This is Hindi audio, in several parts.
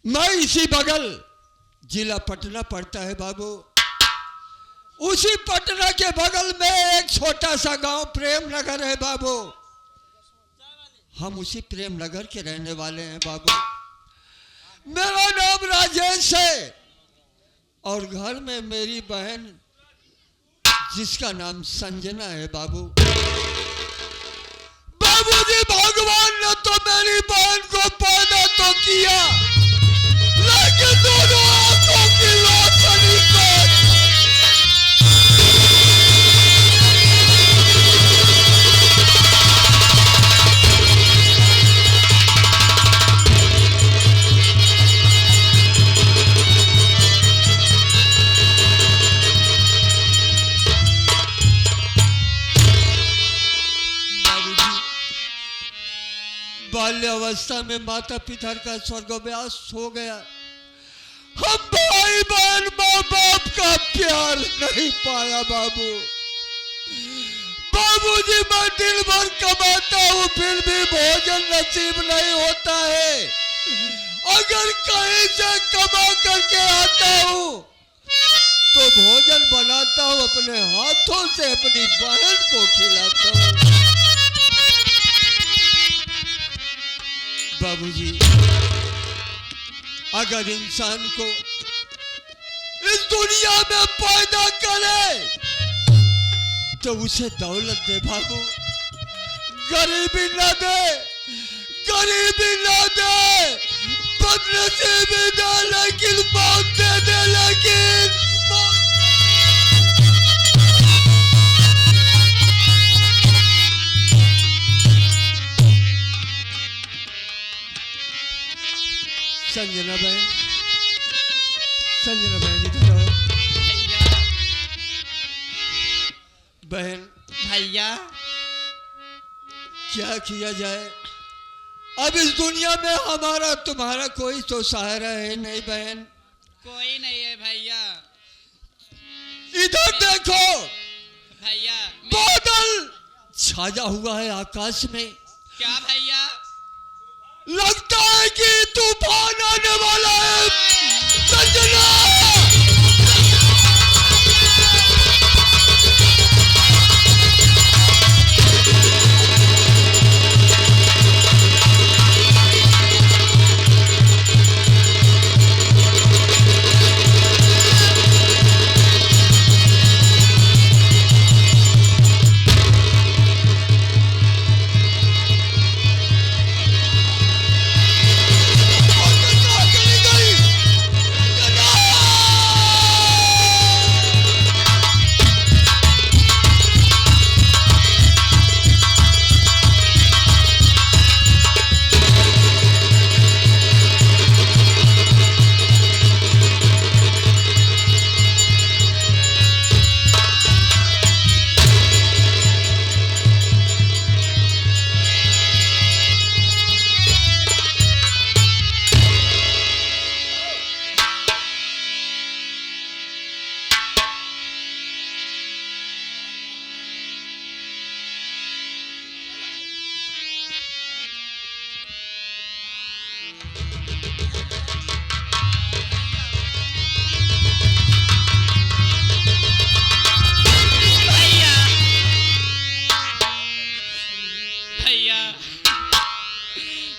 मैं इसी बगल जिला पटना पड़ता है बाबू। उसी पटना के बगल में एक छोटा सा गांव प्रेम नगर है बाबू। हम उसी प्रेम नगर के रहने वाले हैं बाबू। मेरा नाम राजेश है और घर में मेरी बहन जिसका नाम संजना है बाबू। बाबूजी, भगवान ने तो मेरी बहन को पैदा तो किया, लेकिन दोनों आंखों की रोशनी को बाल्यावस्था में माता पिता का स्वर्गवास हो गया। हम भाई बहन माँ बाप का प्यार नहीं पाया बाबू। बाबूजी, मैं दिन भर कमाता हूँ फिर भी भोजन नसीब नहीं होता है। अगर कहीं से कमा करके आता हूँ तो भोजन बनाता हूँ अपने हाथों से, अपनी बहन को खिलाता हूँ। बाबूजी, अगर इंसान को इस दुनिया में पैदा करे तो उसे दौलत दे बाबू, गरीबी ना दे, गरीबी ना दे, बदनसीबी दे, लेकिन मौत दे दे, लेकिन संजना बहन, संजना बहन इधर आओ। भैया, बहन भैया, क्या किया जाए? अब इस दुनिया में हमारा तुम्हारा कोई तो सहारा है नहीं बहन। कोई नहीं है भैया। इधर देखो भैया, बादल छाया हुआ है आकाश में। क्या भैया? लगता है कि तूफान आने वाला है। संजना,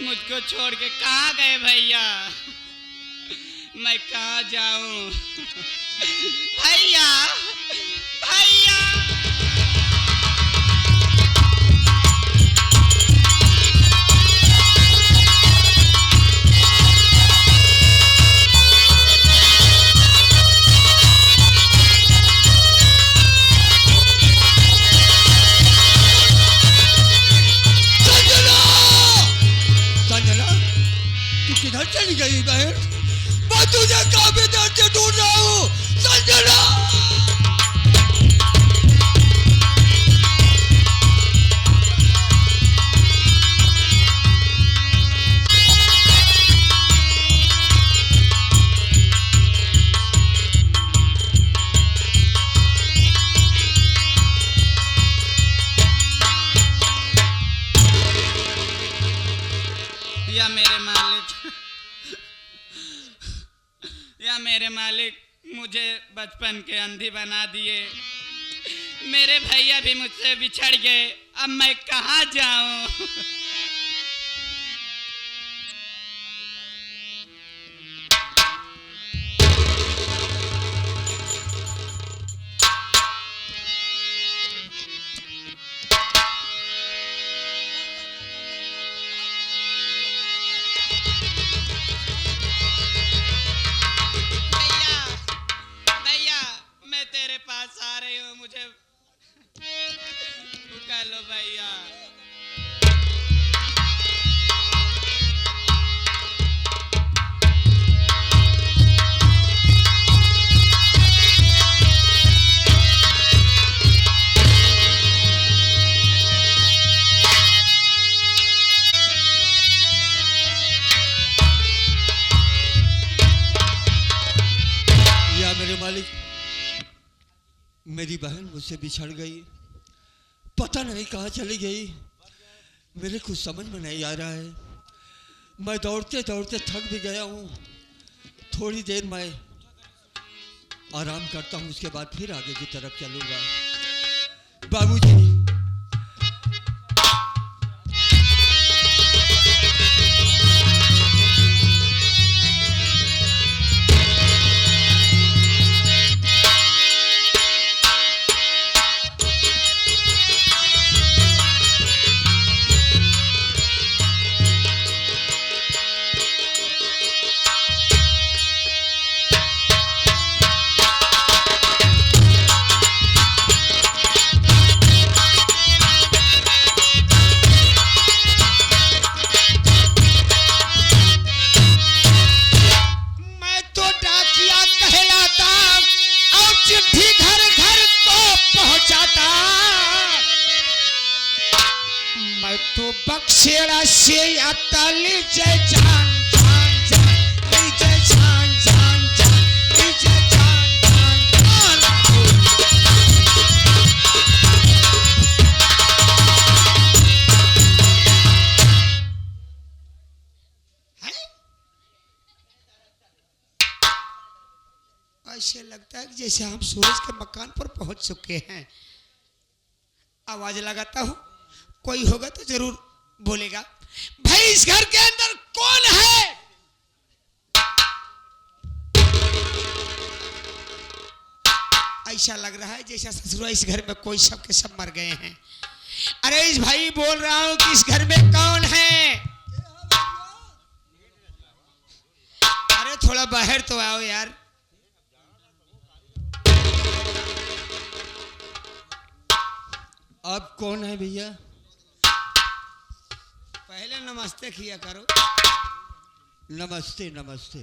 मुझको छोड़ के कहाँ गए भैया? मैं कहाँ जाऊं? भैया, भैया, किधर चली गई बहन? मैं तुझे काफी देर से ढूंढ रहा हूँ। संजना, या मेरे मालिक, मेरे मालिक मुझे बचपन के अंधी बना दिए। मेरे भैया भी मुझसे बिछड़ गए। अब मैं कहाँ जाऊं? भैया भैया मैं तेरे पास आ रही हूँ, मुझे पुकार लो भैया। या मेरे मालिक, मेरी बहन मुझसे बिछड़ गई, पता नहीं कहाँ चली गई। मेरे कुछ समझ में नहीं आ रहा है। मैं दौड़ते दौड़ते थक भी गया हूँ। थोड़ी देर मैं आराम करता हूँ, उसके बाद फिर आगे की तरफ चलूँगा। बाबूजी, मैं तो डाकिया कहलाता और चिट्ठी घर घर को पहुंचाता। मैं तो बक्सेड़ा से आता ले जय जान जान जान, ले जय जान जान जान, ले जय जान जान जान। हैं? ऐसे लगता है कि जैसे हम सूरज के मकान पर पहुंच चुके हैं। आवाज लगाता हूं, कोई होगा तो जरूर बोलेगा। भाई इस घर के अंदर कौन है? ऐसा लग रहा है जैसा ससुरा इस घर में कोई सब के सब मर गए हैं। अरे इस भाई बोल रहा हूं कि इस घर में कौन है? अरे थोड़ा बाहर तो आओ यार। आप कौन है भैया? पहले नमस्ते किया करो। नमस्ते नमस्ते।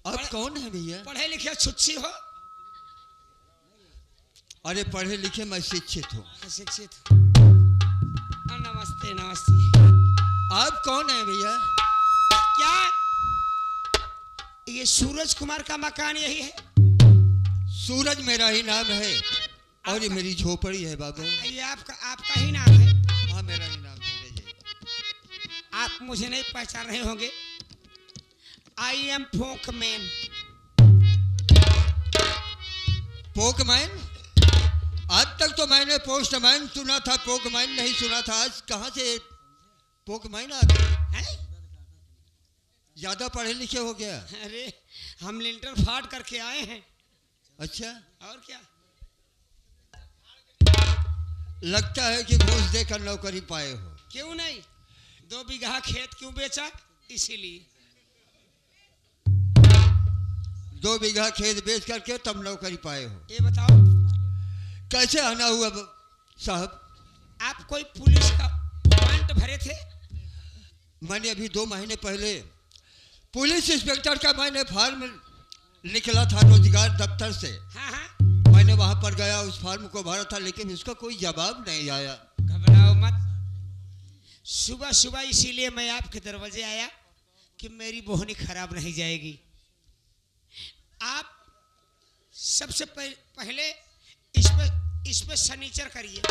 आप कौन है भैया? पढ़े लिखे छुच्छी हो? अरे पढ़े लिखे मैं शिक्षित हूँ। शिक्षित हो। नमस्ते नमस्ते। आप कौन है भैया? क्या ये सूरज कुमार का मकान यही है? सूरज मेरा ही नाम है और ये मेरी झोपड़ी है बाबू। ये आपका ही नाम है? हाँ मेरा ही नाम सूरज है। आप मुझे नहीं पहचान रहे होंगे। आई एम फोकमैन। पोकमैन? आज तक तो मैंने पोस्टमैन सुना था, पोकमैन नहीं सुना था। आज कहाँ से पोकमैन आ गए? हैं? ज्यादा पढ़े लिखे हो गया? अरे हम लिंटर फाड़ करके आए हैं। अच्छा, और क्या? लगता है कि घूस देकर नौकरी पाए हो। क्यों नहीं? 2 बीघा खेत क्यों बेचा? इसीलिए। 2 बीघा खेत बेच करके तब नौकरी पाए हो। ये बताओ कैसे आना हुआ साहब? आप कोई पुलिस का वारंट भरे थे? मैंने अभी 2 महीने पहले पुलिस इंस्पेक्टर का मैंने फॉर्म निकला था रोजगार दफ्तर से। हाँ हाँ। मैंने वहां पर गया, उस फॉर्म को भरा था, लेकिन उसका कोई जवाब नहीं आया। घबराओ मत। सुबह सुबह इसीलिए मैं आपके दरवाजे आया कि मेरी बोहनी खराब नहीं जाएगी। आप सबसे पहले इस पे सनीचर करिए।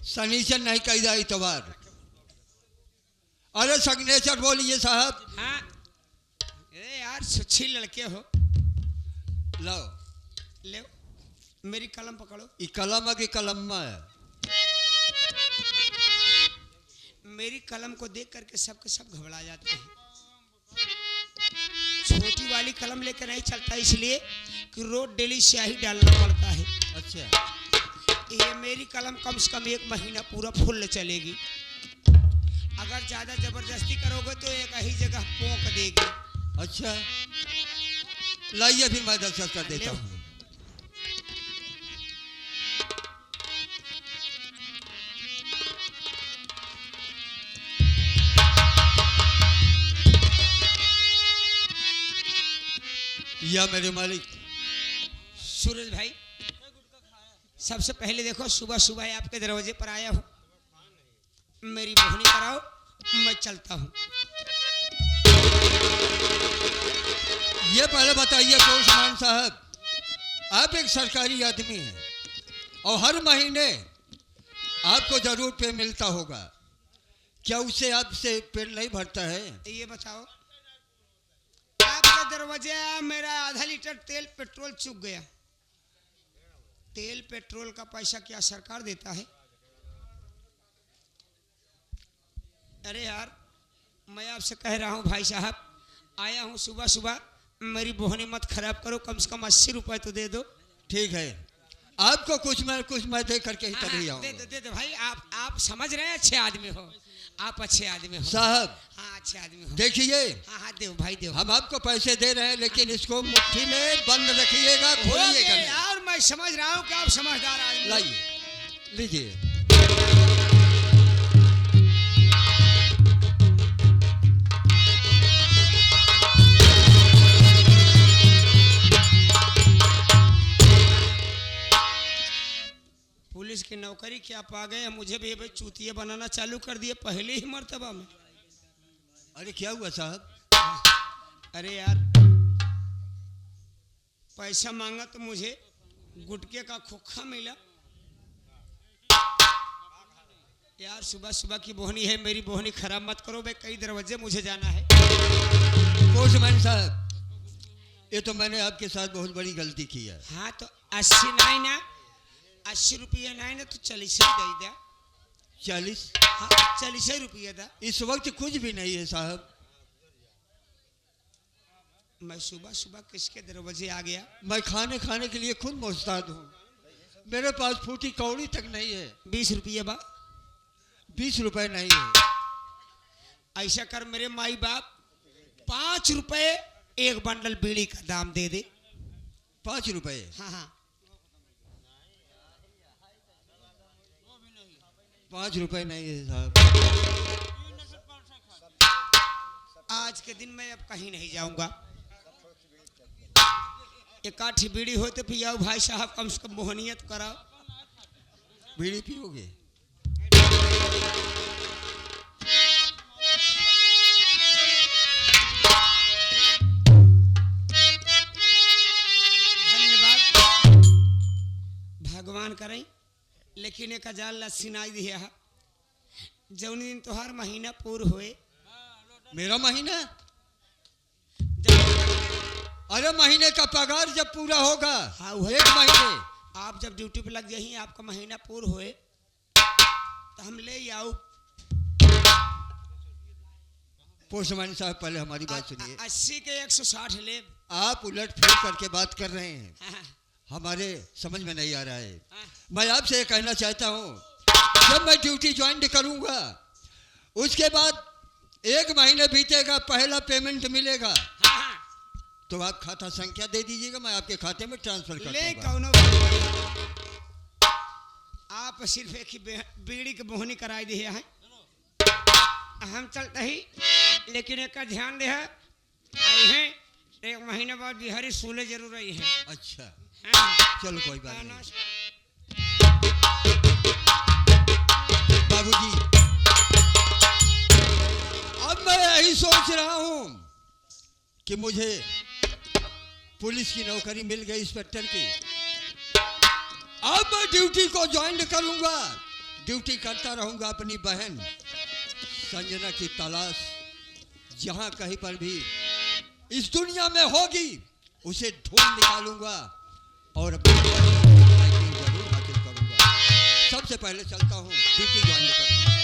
सनीचर नहीं कही इतवार। अरे सिग्नेचर बोलिए साहब। हाँ यार सुच्छी लड़के हो। लाओ ले मेरी कलम पकड़ो। ये कलम की कलम्मा है। मेरी कलम को देख करके सबके सब घबरा जाते हैं। छोटी वाली कलम लेकर नहीं चलता, इसलिए कि रोज डेली स्याही डालना पड़ता है। अच्छा, ये मेरी कलम कम से कम 1 महीना पूरा फुल चलेगी। अगर ज्यादा जबरदस्ती करोगे तो एक ही जगह पोंक देगी। अच्छा लाइए फिर मैं दस्तखत कर देता ले। हूँ। या मेरे मालिक। सूरज भाई, सबसे पहले देखो सुबह सुबह आपके दरवाजे पर आया हूँ, मेरी बोहनी कराओ, मैं चलता हूँ। ये पहले बताइए पोस्टमैन साहब, आप एक सरकारी आदमी हैं और हर महीने आपको जरूर पे मिलता होगा, क्या उससे आपसे पेट नहीं भरता है? ये बताओ, आपके दरवाजे आया, मेरा आधा लीटर तेल पेट्रोल चुक गया। तेल पेट्रोल का पैसा क्या सरकार देता है? अरे यार, मैं आपसे कह रहा हूँ भाई साहब, आया हूँ सुबह सुबह, मेरी बोहनी मत खराब करो, कम से कम 80 रुपए तो दे दो। ठीक है, आपको कुछ मैं दे करके ही तभी दे आऊंगा। दो दे दो भाई, आप समझ रहे हैं, अच्छे आदमी हो आप, अच्छे आदमी हो साहब। हाँ अच्छे आदमी हो। देखिए, हाँ हाँ दो भाई दो। हम आपको पैसे दे रहे हैं, लेकिन इसको मुट्ठी में बंद रखिएगा, खोलिएगा नहीं। यार मैं समझ रहा हूँ कि आप समझदार आदमी हो। लाइए, लीजिए। पुलिस की नौकरी क्या पा गए, मुझे भी भाई चूतिया बनाना चालू कर दिए पहले ही मर्तबा में। अरे क्या हुआ साहब? अरे यार, पैसा मांगा तो मुझे गुटके का खोखा मिला। यार सुबह सुबह की बोहनी है, मेरी बोहनी खराब मत करो भाई, कई दरवाजे मुझे जाना है। पोस्टमैन साहब, ये तो मैंने आपके साथ बहुत बड़ी गलती की है। हाँ तो 80 नहीं ना, 80 रुपया नहीं ना तो 40 ही दे दिया। 40? हाँ 40 रुपया था। इस वक्त कुछ भी नहीं है साहब। मैं सुबह सुबह किसके दरवाजे आ गया? मैं खाने के लिए खुद मोहताज हूँ, मेरे पास फूटी कौड़ी तक नहीं है। 20 रुपया बा। 20 रुपए नहीं है। ऐसा कर मेरे माई बाप, 5 रुपए एक बंडल बीड़ी का दाम दे दे। 5 रुपए? हाँ हाँ 5 रुपए नहीं है साहब। आज के दिन मैं अब कहीं नहीं जाऊंगा। एक आठी बीड़ी हो तो पियाओ भाई साहब, कम से कम मोहनियत कराओ। बीड़ी पियोगे? धन्यवाद, भगवान करें, लेकिन एक हजार लस्सी नहीं दिया है। जौन दिन तोहार महीना पूर हुए। मेरा महीना? जब अरे महीने का पगार जब पूरा होगा। हाँ, वही। 1 महीने। आप जब ड्यूटी पे लग जाइए, आपका महीना पूर हुए तो हम ले आओ। पोस्टमैन साहब, पहले हमारी बात सुनिए। 80 के 160 ले। आप उलट फेर करके बात कर रहे हैं, हाँ, हमारे समझ में नहीं आ रहा है। हाँ। मैं आपसे ये कहना चाहता हूँ, जब मैं ड्यूटी ज्वाइन करूँगा उसके बाद 1 महीने बीतेगा, पहला पेमेंट मिलेगा, हाँ, हाँ। तो आप खाता संख्या दे दीजिएगा, मैं आपके खाते में ट्रांसफर कर ले दूंगा। कौनो बात नहीं। आप सिर्फ एक ही बीड़ी की बोहनी कराई दी है। हम चलते ही, लेकिन एक का ध्यान दे है, आई हैं 1 महीने बाद बिहारी सूले जरूर आई है। अच्छा हाँ। चलो कोई बात नहीं। नमस्कार। बाबूजी, अब मैं यही सोच रहा हूँ कि मुझे पुलिस की नौकरी मिल गई, इंस्पेक्टर की। अब मैं ड्यूटी को ज्वाइन करूंगा, ड्यूटी करता रहूंगा अपनी बहन संजना की तलाश। जहां कहीं पर भी इस दुनिया में होगी उसे ढूंढ निकालूंगा और अपनी जरूर हासिल करूंगा। सबसे पहले चलता हूँ ड्यूटी ज्वाइन करूंगा।